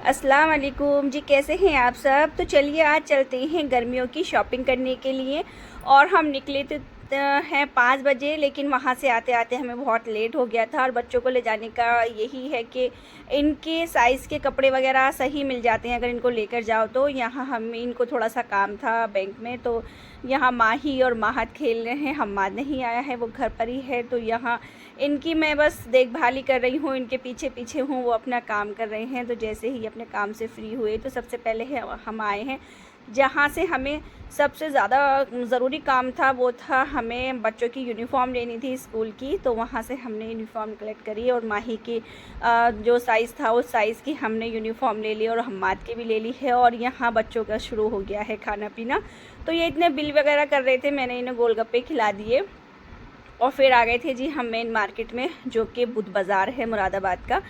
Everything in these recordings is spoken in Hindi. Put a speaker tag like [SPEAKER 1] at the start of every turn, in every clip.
[SPEAKER 1] अस्सलाम वालेकुम जी, कैसे हैं आप सब। तो चलिए आज चलते हैं गर्मियों की शॉपिंग करने के लिए। और हम निकले तो हैं 5 बजे, लेकिन वहाँ से आते आते हमें बहुत लेट हो गया था। और बच्चों को ले जाने का यही है कि इनके साइज़ के कपड़े वगैरह सही मिल जाते हैं अगर इनको लेकर जाओ तो। यहाँ हम इनको थोड़ा सा काम था बैंक में, तो यहाँ माही और माहत खेल रहे हैं। हम्माद नहीं आया है, वो घर पर ही है। तो यहाँ इनकी मैं बस देखभाल ही कर रही हूँ, इनके पीछे पीछे हूँ, वो अपना काम कर रहे हैं। तो जैसे ही अपने काम से फ्री हुए तो सबसे पहले हम आए हैं जहाँ से हमें सबसे ज़्यादा ज़रूरी काम था, वो था हमें बच्चों की यूनिफ़ॉर्म लेनी थी स्कूल की। तो वहाँ से हमने यूनिफ़ॉर्म कलेक्ट करी और माही की जो साइज़ था उस साइज़ की हमने यूनिफ़ॉर्म ले ली और हम्माद की भी ले ली है। और यहाँ बच्चों का शुरू हो गया है खाना पीना। तो ये इतने बिल वगैरह कर रहे थे, मैंने इन्हें गोलगप्पे खिला दिए और फिर आ गए थे जी हम मेन मार्केट में, जो कि बुध बाज़ार है मुरादाबाद का।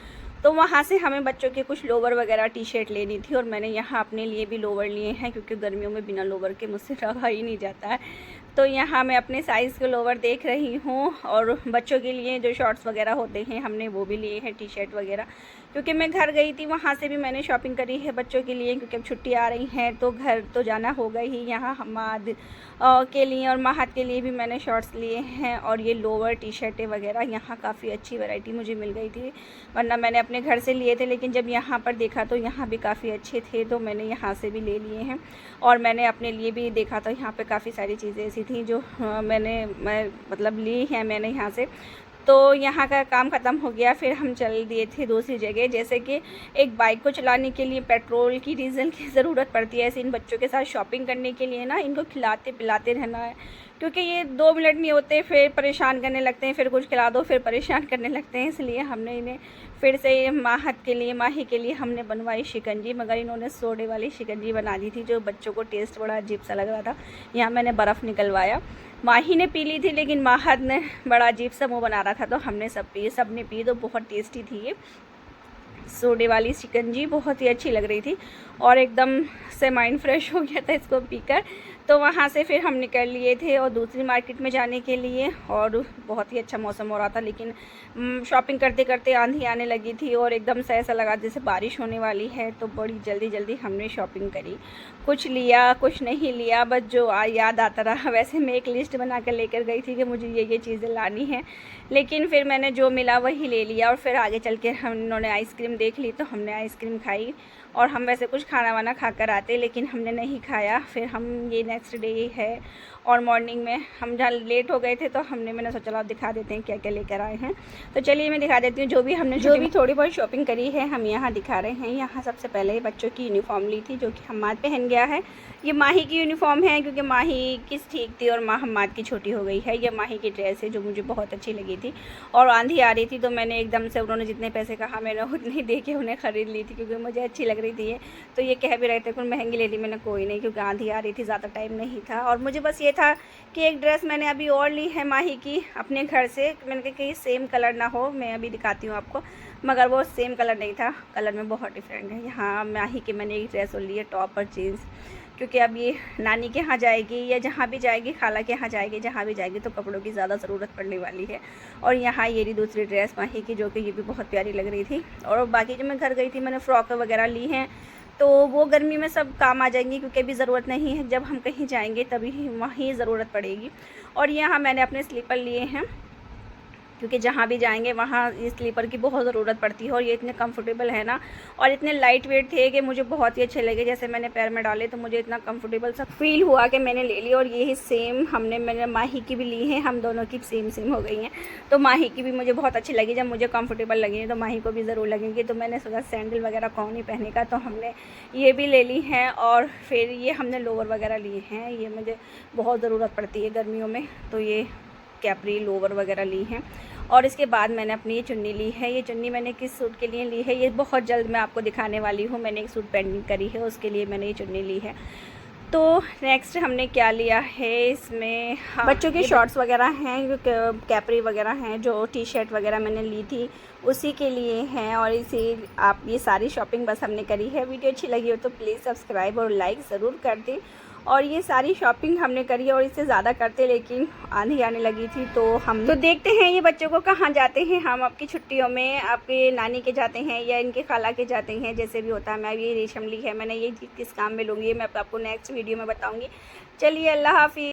[SPEAKER 1] तो वहाँ से हमें बच्चों के कुछ लोवर वगैरह टी शर्ट लेनी थी और मैंने यहाँ अपने लिए भी लोवर लिए हैं, क्योंकि गर्मियों में बिना लोवर के मुझसे रहा ही नहीं जाता है। तो यहाँ मैं अपने साइज़ के लोवर देख रही हूँ और बच्चों के लिए जो शॉर्ट्स वगैरह होते हैं हमने वो भी लिए हैं, टी शर्ट वगैरह। क्योंकि मैं घर गई थी, वहाँ से भी मैंने शॉपिंग करी है बच्चों के लिए, क्योंकि अब छुट्टी आ रही हैं तो घर तो जाना होगा ही। यहाँ हम्माद के लिए और माहत के लिए भी मैंने शॉर्ट्स लिए हैं और ये लोवर टी शर्टें वगैरह। यहाँ काफ़ी अच्छी वैरायटी मुझे मिल गई थी, वरना मैंने अपने घर से लिए थे, लेकिन जब यहाँ पर देखा तो यहाँ भी काफ़ी अच्छे थे, तो मैंने यहाँ से भी ले लिए हैं। और मैंने अपने लिए भी देखा तो यहाँ पे काफ़ी सारी चीज़ें ऐसी थी जो मैं मतलब ली हैं मैंने यहाँ से। तो यहाँ का काम ख़त्म हो गया, फिर हम चल दिए थे दूसरी जगह। जैसे कि एक बाइक को चलाने के लिए पेट्रोल की, डीज़ल की ज़रूरत पड़ती है, ऐसे इन बच्चों के साथ शॉपिंग करने के लिए ना इनको खिलाते पिलाते रहना है, क्योंकि ये 2 मिनट नहीं होते फिर परेशान करने लगते हैं, फिर कुछ खिला दो फिर परेशान करने लगते हैं। इसलिए हमने इन्हें फिर से माहत के लिए, माही के लिए हमने बनवाई शिकंजी, मगर इन्होंने सोडे वाली शिकंजी बना दी थी जो बच्चों को टेस्ट बड़ा अजीब सा लग रहा था। यहाँ मैंने बर्फ़ निकलवाया, माही ने पी ली थी, लेकिन माहत ने बड़ा अजीब सा मुँह बना रहा था, तो हमने सब ने पी। तो बहुत टेस्टी थी ये सोडे वाली शिकंजी, बहुत ही अच्छी लग रही थी और एकदम से माइंड फ्रेश हो गया था इसको पीकर। तो वहाँ से फिर हम निकल लिए थे और दूसरी मार्केट में जाने के लिए, और बहुत ही अच्छा मौसम हो रहा था, लेकिन शॉपिंग करते करते आंधी आने लगी थी और एकदम से ऐसा लगा जैसे बारिश होने वाली है। तो बड़ी जल्दी जल्दी हमने शॉपिंग करी, कुछ लिया कुछ नहीं लिया, बस जो याद आता रहा। वैसे मैं एक लिस्ट बना कर लेकर गई थी कि मुझे ये चीज़ें लानी हैं, लेकिन फिर मैंने जो मिला वही ले लिया। और फिर आगे चल के उन्होंने आइसक्रीम देख ली तो हमने आइसक्रीम खाई। और हम वैसे कुछ खाना वाना खा कर आते, लेकिन हमने नहीं खाया। फिर हम ये नेक्स्ट डे है और मॉर्निंग में हम जहाँ लेट हो गए थे, तो मैंने सोचा चलो आप दिखा देते हैं क्या क्या लेकर आए हैं। तो चलिए मैं दिखा देती हूँ जो भी थोड़ी बहुत शॉपिंग करी है हम यहाँ दिखा रहे हैं। यहाँ सबसे पहले बच्चों की यूनिफ़ॉर्म ली थी, जो कि हम्माद पहन गया है। ये माही की यूनिफ़ॉर्म है, क्योंकि माही की ठीक थी और हम्माद की छोटी हो गई है। ये माही की ड्रेस है जो मुझे बहुत अच्छी लगी थी, और आंधी आ रही थी तो मैंने एकदम से, उन्होंने जितने पैसे कहा मैंने उतने दे के उन्हें ख़रीद ली थी, क्योंकि मुझे अच्छी लग रही थी ये। तो ये कह भी रहे थे कि महंगी ले ली, मैंने कोई नहीं, क्योंकि आंधी आ रही थी, ज़्यादा टाइम नहीं था। और मुझे बस ये था कि एक ड्रेस मैंने अभी और ली है माही की अपने घर से। मैंने कहा कि सेम कलर ना हो, मैं अभी दिखाती हूँ आपको, मगर वो सेम कलर नहीं था, कलर में बहुत डिफरेंट है। यहाँ माही की मैंने एक ड्रेस और ली है, टॉप और जीन्स, क्योंकि अब ये नानी के यहाँ जाएगी या जहाँ भी जाएगी, खाला के यहाँ जाएगी, जहाँ भी जाएगी तो कपड़ों की ज़्यादा ज़रूरत पड़ने वाली है। और यहाँ ये रही दूसरी ड्रेस माही की, जो कि ये भी बहुत प्यारी लग रही थी। और बाकी जो मैं घर गई थी मैंने फ़्रॉक वगैरह ली हैं, तो वो गर्मी में सब काम आ जाएंगी, क्योंकि अभी ज़रूरत नहीं है, जब हम कहीं जाएंगे तभी वहीं ज़रूरत पड़ेगी। और यहाँ मैंने अपने स्लीपर लिए हैं, क्योंकि जहाँ भी जाएंगे वहाँ इस स्लीपर की बहुत ज़रूरत पड़ती है। और ये इतने कंफर्टेबल है ना, और इतने लाइट वेट थे कि मुझे बहुत ही अच्छे लगे। जैसे मैंने पैर में डाले तो मुझे इतना कंफर्टेबल सा फील हुआ कि मैंने ले ली। और यही सेम मैंने माही की भी ली है, हम दोनों की सेम हो गई हैं। तो माही की भी मुझे बहुत अच्छी लगी, जब मुझे कंफर्टेबल लगी तो माही को भी ज़रूर लगेंगी। तो मैंने सोचा सैंडल वगैरह कौन नहीं पहने का, तो हमने ये भी ले ली हैं। और फिर ये हमने लोवर वगैरह लिए हैं, ये मुझे बहुत ज़रूरत पड़ती है गर्मियों में, तो ये कैपरी लोवर वगैरह ली हैं। और इसके बाद मैंने अपनी ये चुन्नी ली है। ये चुन्नी मैंने किस सूट के लिए ली है ये बहुत जल्द मैं आपको दिखाने वाली हूँ। मैंने एक सूट पेंडिंग करी है, उसके लिए मैंने ये चुन्नी ली है। तो नेक्स्ट हमने क्या लिया है इसमें, हाँ, बच्चों के शॉर्ट्स वगैरह हैं, कैपरी वगैरह हैं, जो टी शर्ट वगैरह मैंने ली थी उसी के लिए हैं। और ये सारी शॉपिंग बस हमने करी है। वीडियो अच्छी लगी हो तो प्लीज़ सब्सक्राइब और लाइक ज़रूर कर दें। और ये सारी शॉपिंग हमने करी और इससे ज़्यादा करते, लेकिन आंधी आने लगी थी तो हम तो देखते हैं ये बच्चों को कहाँ जाते हैं। हम आपकी छुट्टियों में आपके नानी के जाते हैं या इनके खाला के जाते हैं, जैसे भी होता है। मैं ये रेशम ली है, मैंने ये किस काम में लूँगी मैं आपको नेक्स्ट वीडियो में बताऊँगी। चलिए, अल्लाह हाफिज़।